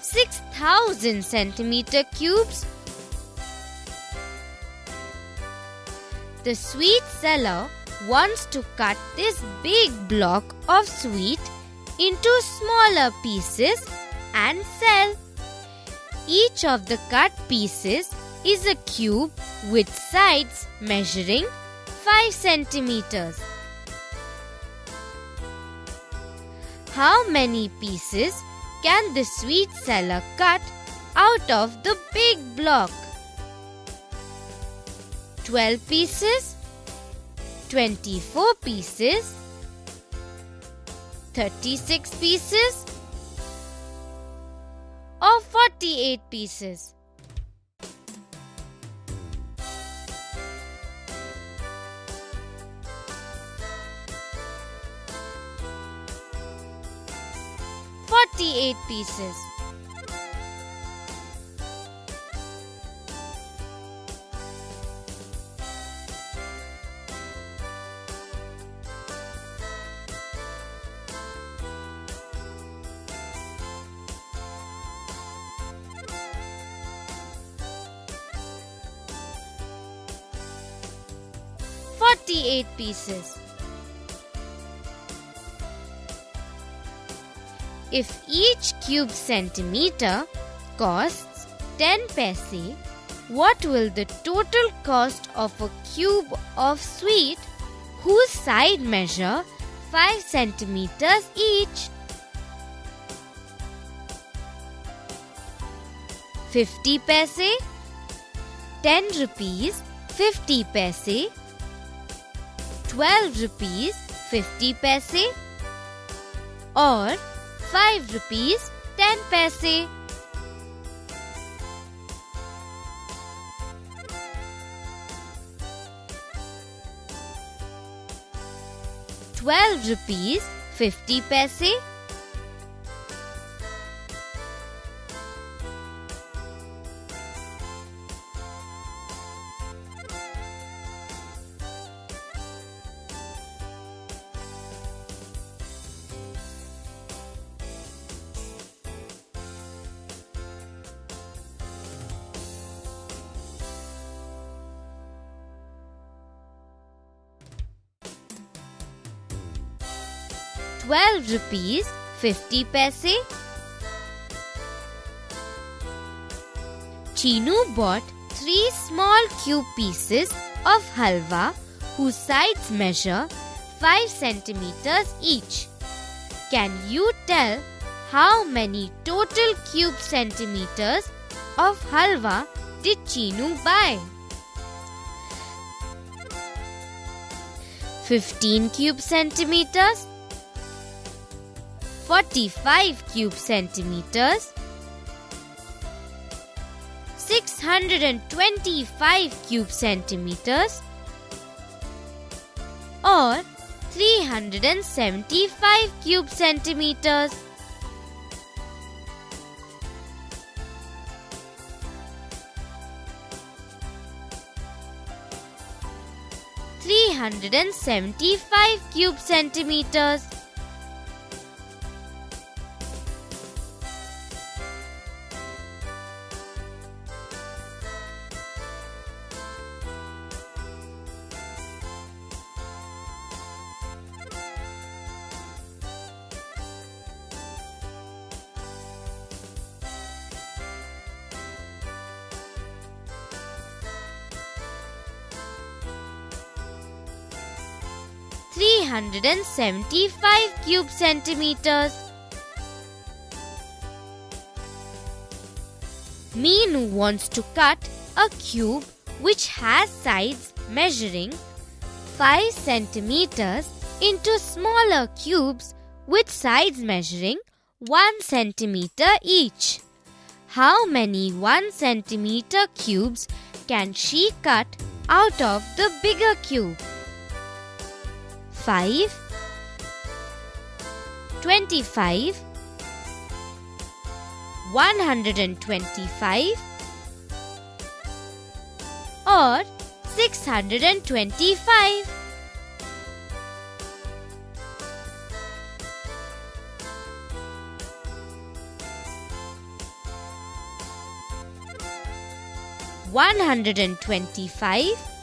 Six 6,000 centimeter cubes. The sweet seller wants to cut this big block of sweet into smaller pieces and sell. Each of the cut pieces is a cube with sides measuring 5 centimeters. How many pieces can the sweet seller cut out of the big block? 12 pieces, 24 pieces, 36 pieces, or 48 pieces? Forty-eight pieces. Forty-eight pieces. If each cube centimeter costs 10 paise, what will the total cost of a cube of sweet whose side measure 5 centimeters each? 50 paise, 10 rupees 50 paise, 12 rupees 50 paise, or 5 rupees 10 paise. ₹12 50 paise, ₹12 50 paise. Chinu bought 3 small cube pieces of halwa whose sides measure 5 centimeters each. Can you tell how many total cube centimeters of halwa did Chinu buy? 15 cube centimeters, 45 cube centimeters, 625 cube centimeters, or 375 cube centimeters. $375 cube centimeters. 375 cube centimeters. Meenu wants to cut a cube which has sides measuring 5 centimeters into smaller cubes with sides measuring 1 centimeter each. How many 1 centimeter cubes can she cut out of the bigger cube? 5, 25, 125 or 625. One hundred and 25,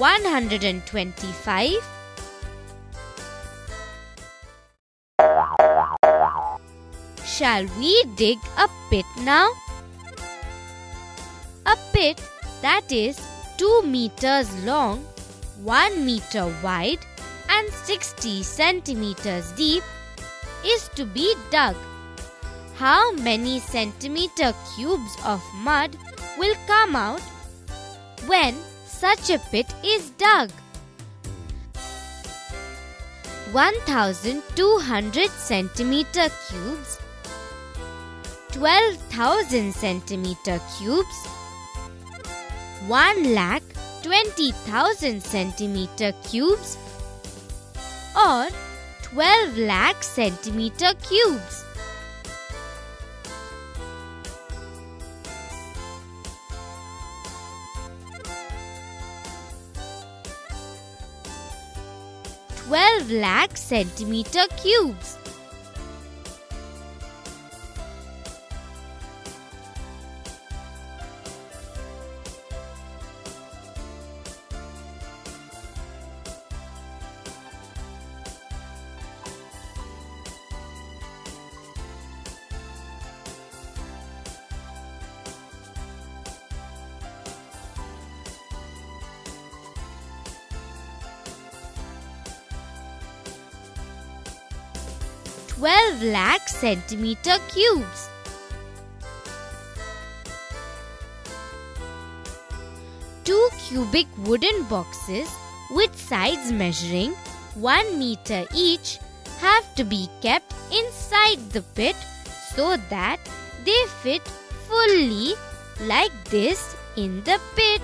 125, Shall we dig a pit now? A pit that is 2 meters long, 1 meter wide and 60 centimeters deep is to be dug. How many centimeter cubes of mud will come out when such a pit is dug? 1200 centimeter cubes, 12,000 centimeter cubes, 1,20,000 centimeter cubes or 12 lakh centimeter cubes. Lakh centimeter cubes. Lakh centimeter cubes. Two cubic wooden boxes with sides measuring 1 meter each have to be kept inside the pit so that they fit fully like this in the pit.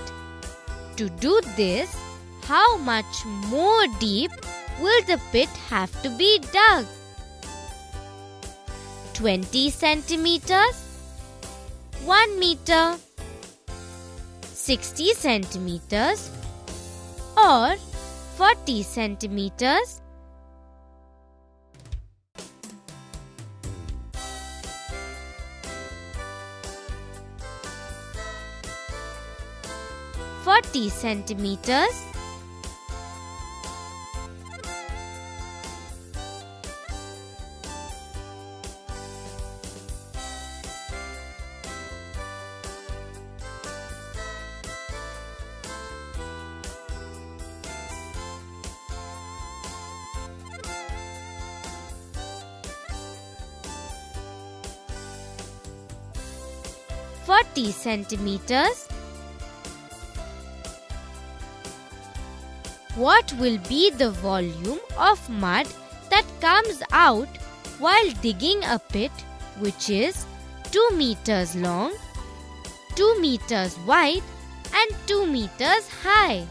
To do this, how much more deep will the pit have to be dug? 20 centimeters, 1 meter, 60 centimeters or 40 centimeters? Centimeters, 40 centimeters. What will be the volume of mud that comes out while digging a pit which is 2 meters long, 2 meters wide and 2 meters high?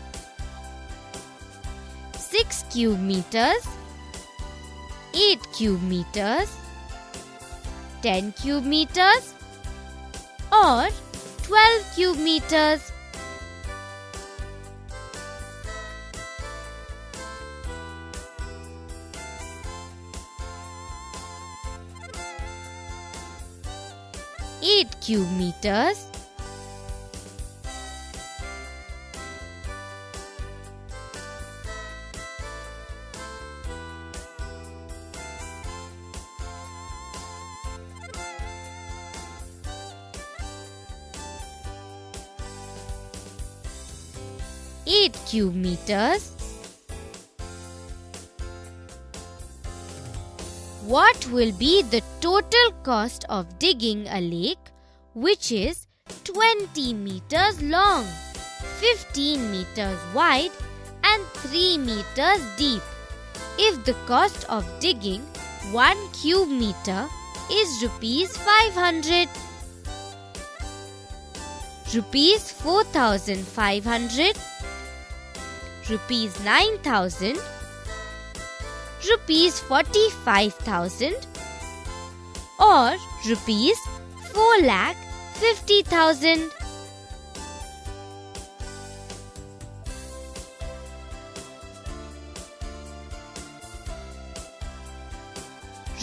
6 cube meters, 8 cube meters, 10 cube meters or 12 cube meters? 8 cube meters. Cube meters. What will be the total cost of digging a lake which is 20 meters long, 15 meters wide and 3 meters deep, if the cost of digging 1 cube meter is rupees 500? Rupees 4,500, rupees 9,000, rupees 45,000 or rupees 4,50,000.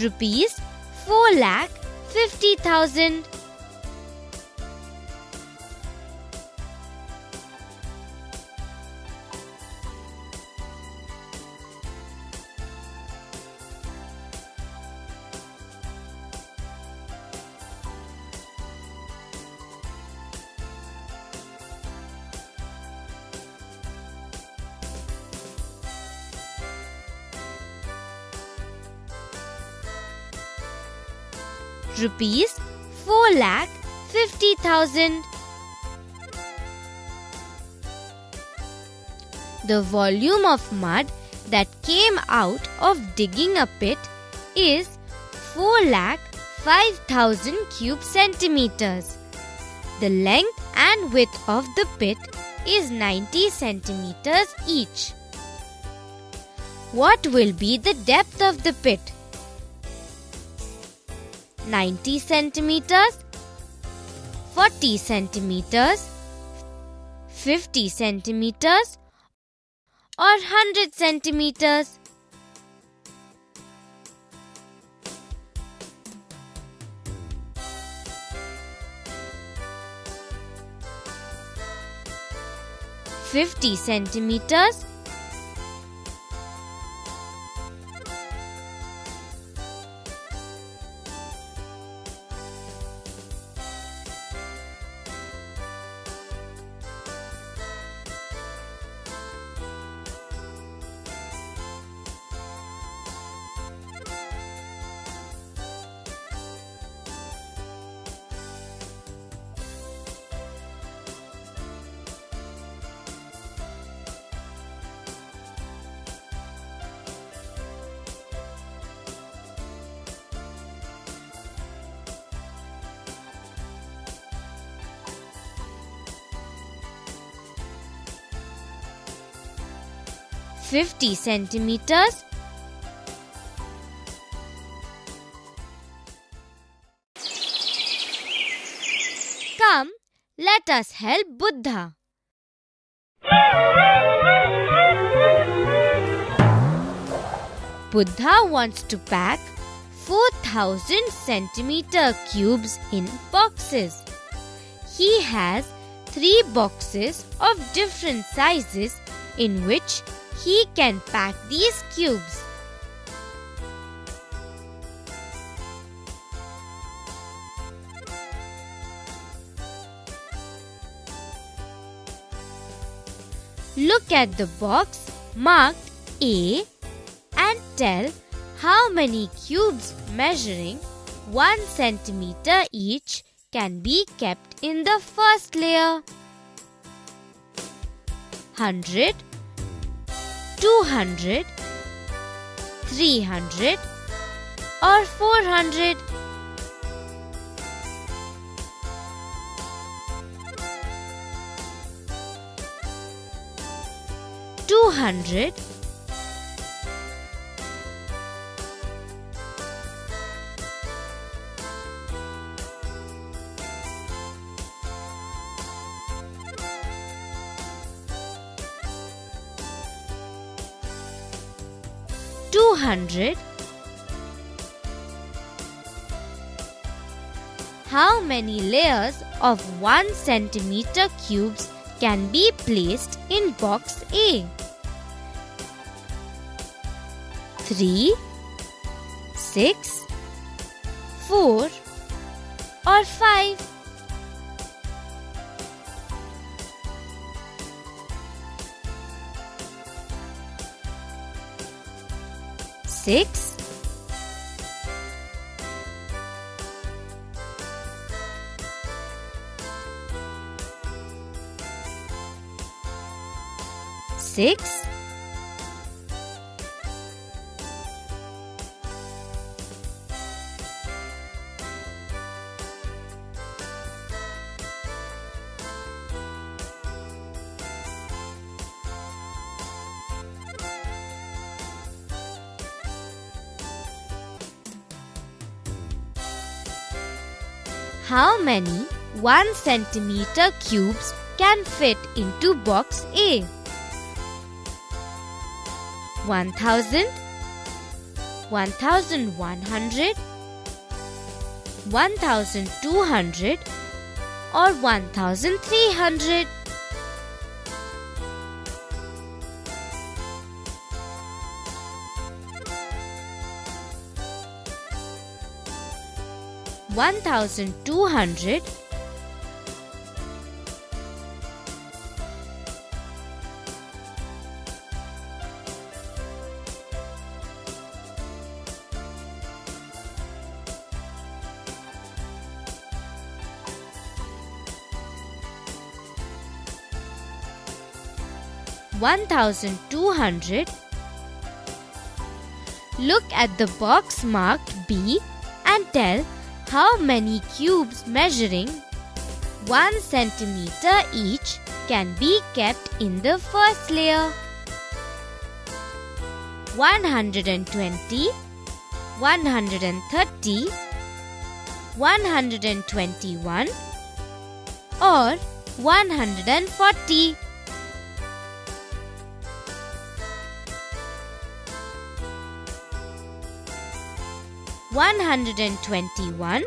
Rupees 4,50,000. Rupees 4,50,000. The volume of mud that came out of digging a pit is 4,05,000 cube centimeters. The length and width of the pit is 90 centimeters each. What will be the depth of the pit? 90 centimeters, 40 centimeters, 50 centimeters or 100 centimeters? $50 centimeters, 50 centimeters, Come, let us help Buddha. Buddha wants to pack 4,000 centimeter cubes in boxes. He has 3 boxes of different sizes in which he can pack these cubes. Look at the box marked A and tell how many cubes measuring 1 centimeter each can be kept in the first layer. 100, 200, 300 or 400. $200, 200, How many layers of 1 centimeter cubes can be placed in box A? 3, 6, 4 or 5? Six, 6, 'How many 1 centimeter cubes can fit into box A? 1000, 1100, 1200 or 1300? One thousand two hundred, 1200. Look at the box marked B and tell how many cubes measuring 1 centimeter each can be kept in the first layer. 120, 130, 121 or 140. One hundred and 21,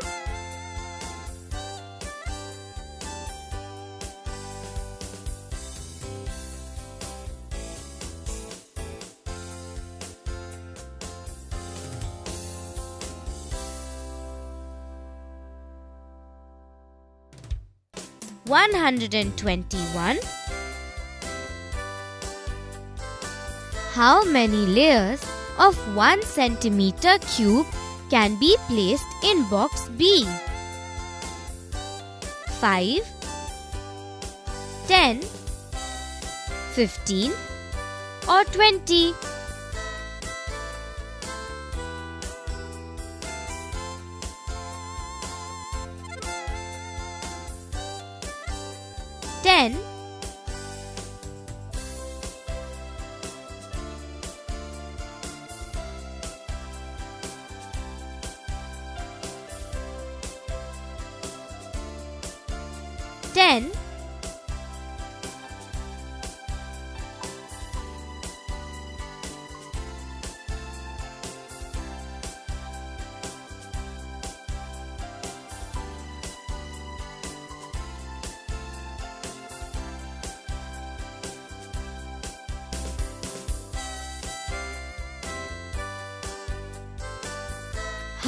121. How many layers of 1 centimeter cube can be placed in box B? 5, 10, 15 or 20? Ten, 10,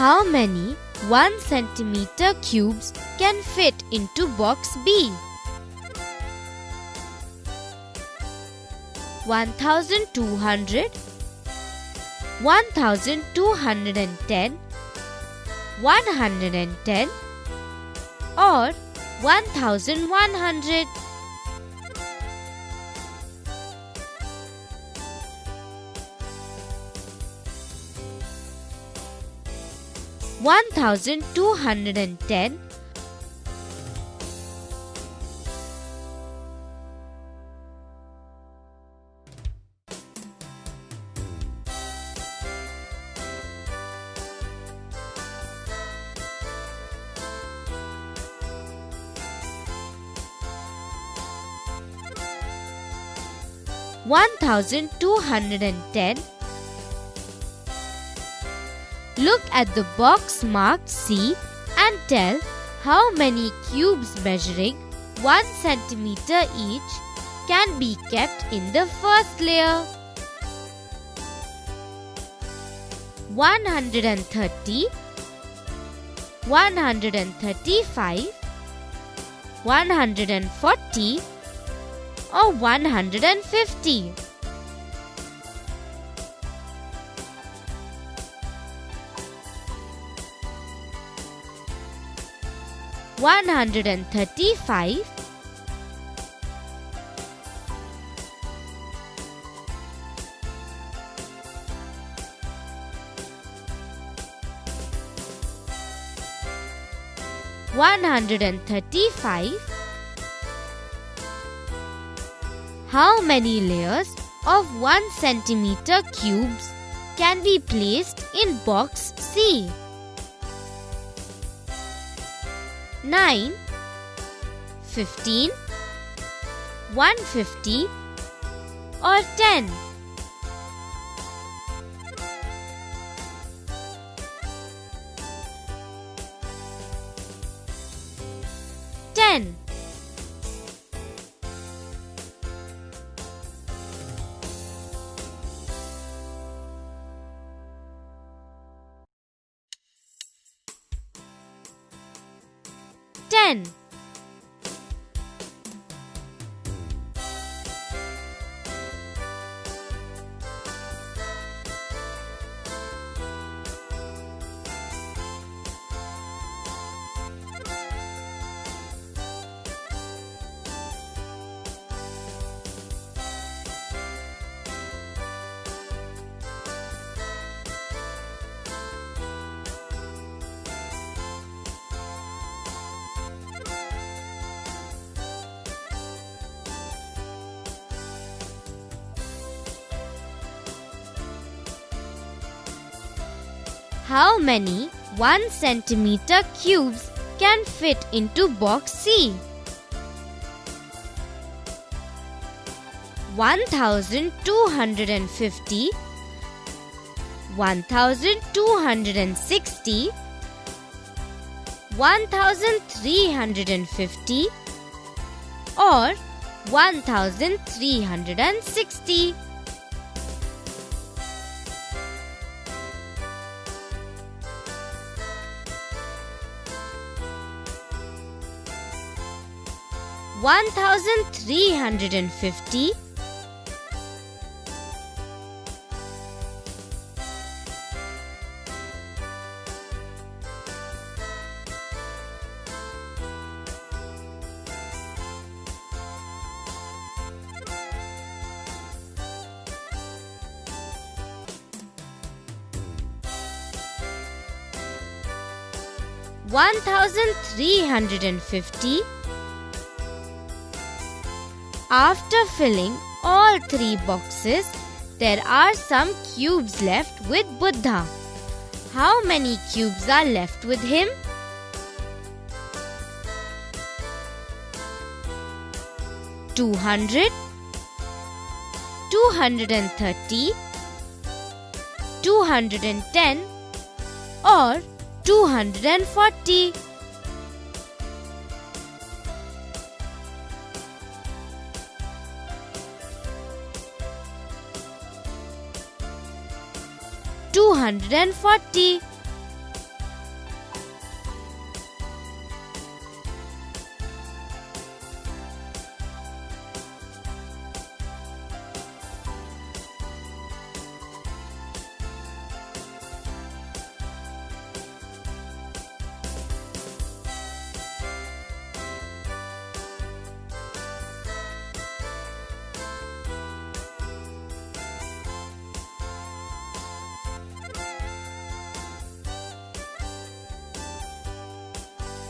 'How many 1 centimeter cubes can fit into box B? 1200, 1210, 110 or 1100? One thousand two hundred and ten, 1210. Look at the box marked C and tell How many cubes measuring 1 centimeter each can be kept in the first layer? 130, 135, 140 or 150? One hundred and 35, 135. How many layers of 1 centimeter cubes can be placed in box C? 9, 15, 150 or 10? Ten. Ten. How many 1 centimeter cubes can fit into box C? 1250, 1260, 1350 or 1360? One thousand 350, 1350. After filling all 3 boxes, there are some cubes left with Buddha. How many cubes are left with him? 200, 230, 210 or 240? $240.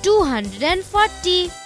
$240.